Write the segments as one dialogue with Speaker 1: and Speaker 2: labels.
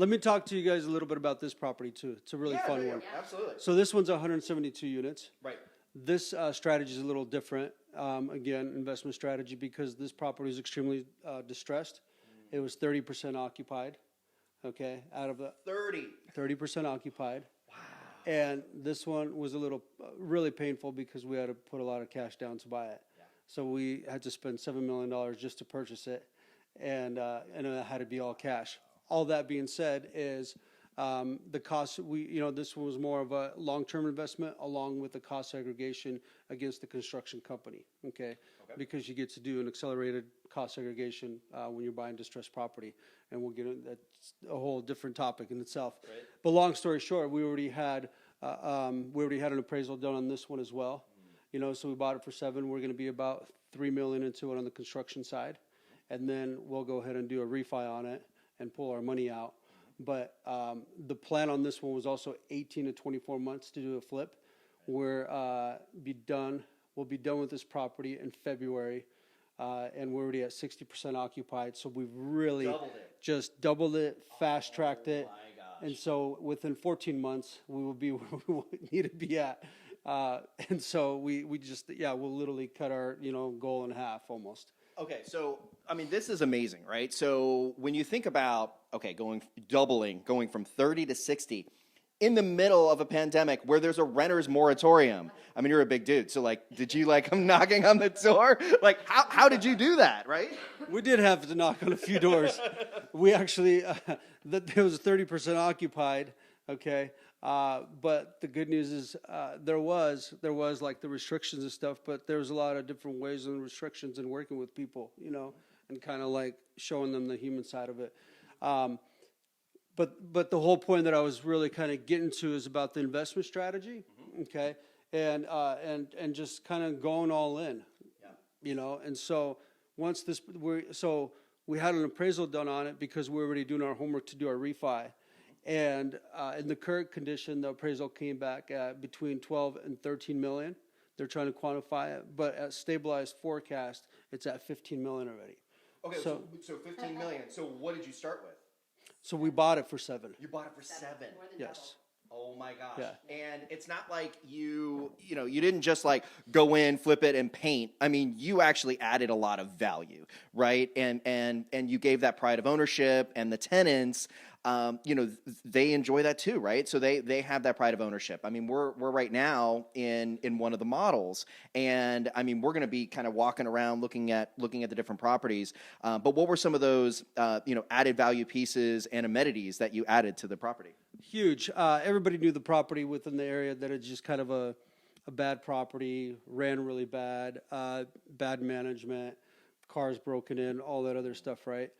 Speaker 1: Let me talk to you guys a little bit about this property too. It's a really fun one.
Speaker 2: Absolutely.
Speaker 1: So this one's 172 units.
Speaker 2: Right.
Speaker 1: This strategy is a little different. Again, investment strategy, because this property is extremely distressed. It was 30% occupied. Okay, out of the 30% occupied.
Speaker 2: Wow.
Speaker 1: And this one was a little really painful because we had to put a lot of cash down to buy it.
Speaker 2: Yeah.
Speaker 1: So we had to spend $7 million just to purchase it, and it had to be all cash. All that being said is the cost, this one was more of a long-term investment along with the cost segregation against the construction company, okay? Because you get to do an accelerated cost segregation when you're buying distressed property, and we'll get into that's a whole different topic in itself.
Speaker 2: Right.
Speaker 1: But long story short, we already had an appraisal done on this one as well. So we bought it for $7 million. We're going to be about $3 million into it on the construction side, and then we'll go ahead and do a refi on it and pull our money out. But the plan on this one was also 18 to 24 months to do a flip. We'll be done with this property in February, and we're already at 60% occupied. So we've really just doubled it, fast-tracked it.
Speaker 2: My gosh.
Speaker 1: And so within 14 months, we will be where we need to be at. And so we'll literally cut our, goal in half almost.
Speaker 2: Okay, so, this is amazing, right? So when you think about, going from 30 to 60, in the middle of a pandemic where there's a renter's moratorium, you're a big dude, so, did you, come knocking on the door? How did you do that, right?
Speaker 1: We did have to knock on a few doors. We actually, it was 30% occupied, okay? But the good news is there was like the restrictions and stuff, but there's a lot of different ways and restrictions in working with people, and kind of like showing them the human side of it. But the whole point that I was really kind of getting to is about the investment strategy, okay, and just kind of going all in, and so once we had an appraisal done on it because we were already doing our homework to do our refi. And in the current condition, the appraisal came back at between 12 and 13 million. They're trying to quantify it, but at stabilized forecast, it's at 15 million already.
Speaker 2: Okay, so 15 million. So what did you start with?
Speaker 1: So we bought it for 7.
Speaker 2: You bought it for 7.
Speaker 1: Yes.
Speaker 2: Oh my gosh.
Speaker 1: Yeah.
Speaker 2: And it's not like you didn't just go in, flip it, and paint. You actually added a lot of value, right? And you gave that pride of ownership, and the tenants, they enjoy that too, right? So they have that pride of ownership. We're right now in one of the models, and we're going to be kind of walking around looking at the different properties. But what were some of those added value pieces and amenities that you added to the property?
Speaker 1: Huge. Everybody knew the property within the area that it's just kind of a bad property, ran really bad, bad management, cars broken in, all that other stuff, right?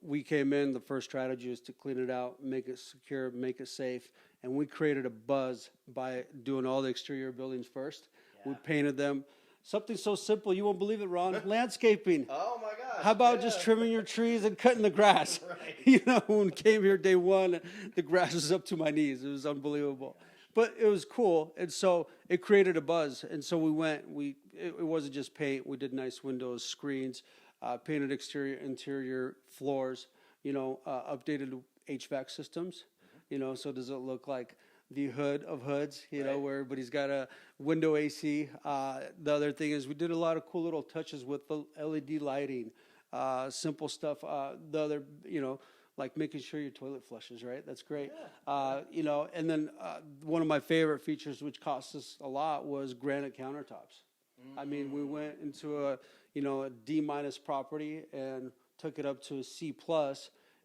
Speaker 1: We came in, the first strategy was to clean it out, make it secure, make it safe, and we created a buzz by doing all the exterior buildings first. Yeah. We painted them. Something so simple, you won't believe it, Ron. Landscaping.
Speaker 2: Oh my gosh.
Speaker 1: How about just trimming your trees and cutting the grass? Right. When we came here day one, the grass was up to my knees. It was unbelievable. But it was cool, and so it created a buzz. And so it wasn't just paint. We did nice windows, screens, painted exterior, interior floors, updated HVAC systems, so does it look like the hood of hoods, where everybody's got a window AC. The other thing is we did a lot of cool little touches with the LED lighting, simple stuff. The other, like making sure your toilet flushes, right? That's great. Yeah. And then one of my favorite features, which cost us a lot, was granite countertops. Mm-hmm. We went into a D- property and took it up to a C+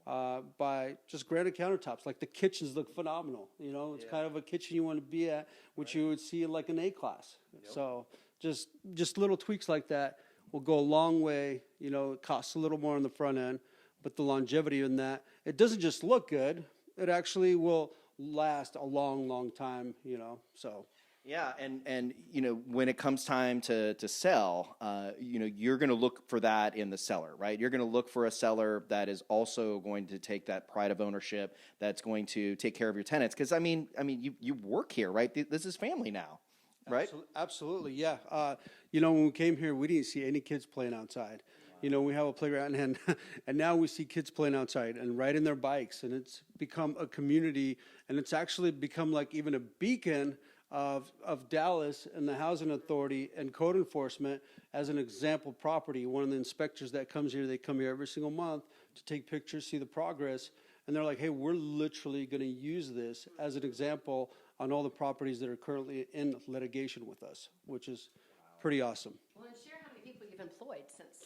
Speaker 1: by just granite countertops. Like the kitchens look phenomenal. It's kind of a kitchen you want to be at, which you would see in like an A class. Yep. So just little tweaks like that will go a long way. It costs a little more on the front end, but the longevity in that, it doesn't just look good. It actually will last a long, long time. So.
Speaker 2: Yeah, and when it comes time to sell, you're going to look for that in the seller, right? You're going to look for a seller that is also going to take that pride of ownership, that's going to take care of your tenants. Because you work here, right? This is family now, right?
Speaker 1: Absolutely, yeah. When we came here, we didn't see any kids playing outside. You know, we have a playground, and and now we see kids playing outside and riding their bikes, and it's become a community, and it's actually become like even a beacon of Dallas and the housing authority and code enforcement as an example property. One of the inspectors that comes here, they come here every single month to take pictures, see the progress, and they're like, hey, we're literally going to use this as an example on all the properties that are currently in litigation with us, which is pretty awesome.
Speaker 3: Well, and share how many people you've employed since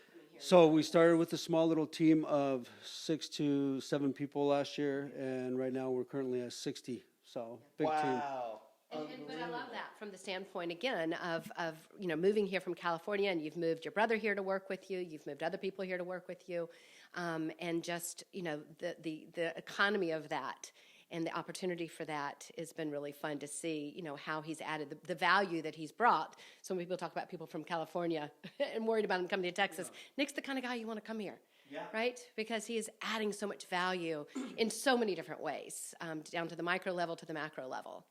Speaker 3: coming here.
Speaker 1: So we started with a small little team of 6 to 7 people last year, and right now we're currently at 60. So big team.
Speaker 2: Wow.
Speaker 3: But I love that from the standpoint, again, of moving here from California, and you've moved your brother here to work with you, you've moved other people here to work with you, and just, the economy of that and the opportunity for that has been really fun to see, how he's added the value that he's brought. So when people talk about people from California and worried about him coming to Texas, Nick's the kind of guy you want to come here. Yeah. Right? Because he is adding so much value in so many different ways, down to the micro level to the macro level.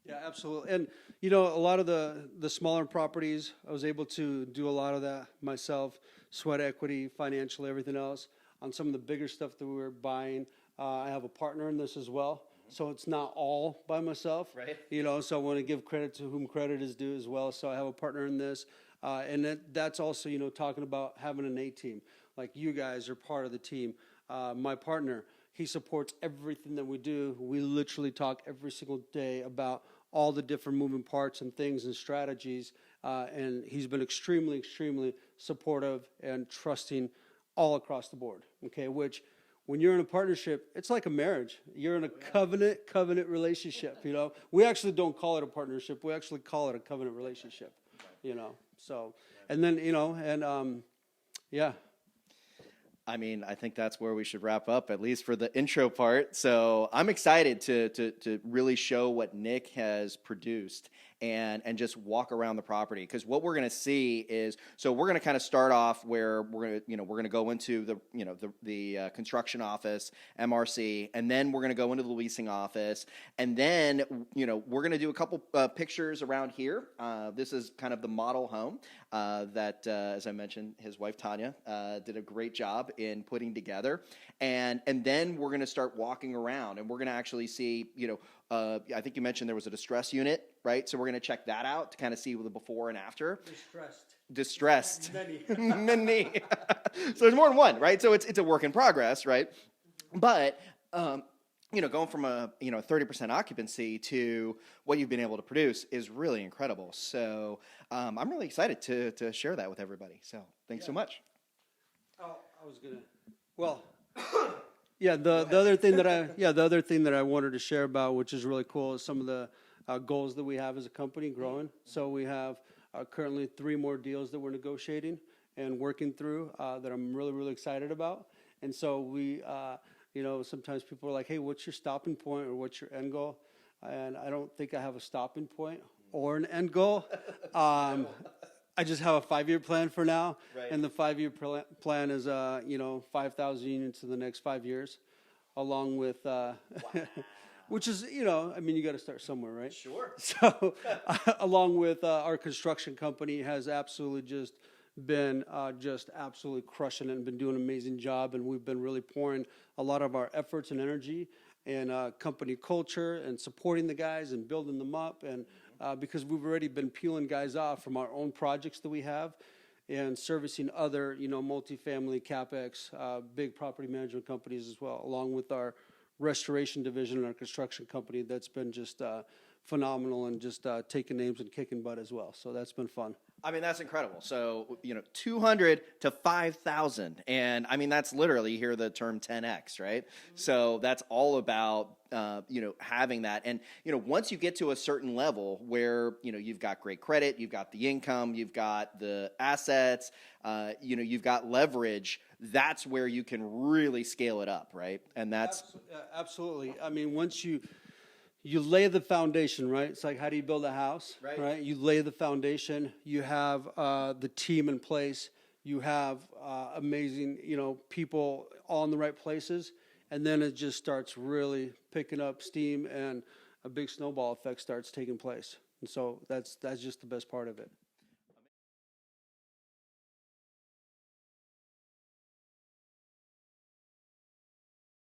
Speaker 1: Yeah, absolutely. And, a lot of the smaller properties, I was able to do a lot of that myself, sweat equity, financial, everything else. On some of the bigger stuff that we were buying, I have a partner in this as well. So it's not all by myself.
Speaker 2: Right.
Speaker 1: So I want to give credit to whom credit is due as well. So I have a partner in this. And that's also, talking about having an A team. Like you guys are part of the team. My partner, he supports everything that we do. We literally talk every single day about all the different moving parts and things and strategies. And he's been extremely, extremely supportive and trusting all across the board. Okay, which when you're in a partnership, it's like a marriage. You're in a covenant relationship. We actually don't call it a partnership. We actually call it a covenant relationship. So, and then yeah.
Speaker 2: I mean, I think that's where we should wrap up, at least for the intro part. So I'm excited to really show what Nick has produced and just walk around the property, because what we're going to see is, so we're going to kind of start off where we're going to go into the construction office, MRC, and then we're going to go into the leasing office, and then we're going to do a couple pictures around here. This is kind of the model home that, as I mentioned, his wife Tanya did a great job in putting together, and then we're going to start walking around, and we're going to actually see, I think you mentioned there was a distress unit, right? So we're going to check that out to kind of see the before and after. Distressed. Many. So there's more than one, right? So it's a work in progress, right? But going from a 30% occupancy to what you've been able to produce is really incredible. So I'm really excited to share that with everybody. So thanks so much.
Speaker 1: Oh, I was gonna. Well, yeah. The other thing that I wanted to share about, which is really cool, is some of the goals that we have as a company growing. So we have currently 3 more deals that we're negotiating and working through that I'm really, really excited about. And so we, sometimes people are like, hey, what's your stopping point or what's your end goal? And I don't think I have a stopping point or an end goal. I just have a 5-year plan for now. Right. And the 5-year plan is, 5,000 units in the next 5 years, along with, which is, you got to start somewhere, right?
Speaker 2: Sure.
Speaker 1: So along with our construction company has absolutely just been absolutely crushing it and been doing an amazing job. And we've been really pouring a lot of our efforts and energy and company culture and supporting the guys and building them up. And because we've already been peeling guys off from our own projects that we have and servicing other, multifamily CapEx, big property management companies as well, along with our restoration division and our construction company that's been just phenomenal and just taking names and kicking butt as well. So that's been fun.
Speaker 2: I mean, that's incredible. So, 200 to 5,000. And I mean, that's literally, you hear the term 10X, right? Mm-hmm. So that's all about, having that. And, once you get to a certain level where, you've got great credit, you've got the income, you've got the assets, you've got leverage, that's where you can really scale it up, right? And that's...
Speaker 1: Absolutely. I mean, once you lay the foundation, right? It's like, how do you build a house, right? You lay the foundation. You have the team in place. You have amazing, people all in the right places. And then it just starts really picking up steam and a big snowball effect starts taking place. And so that's just the best part of it.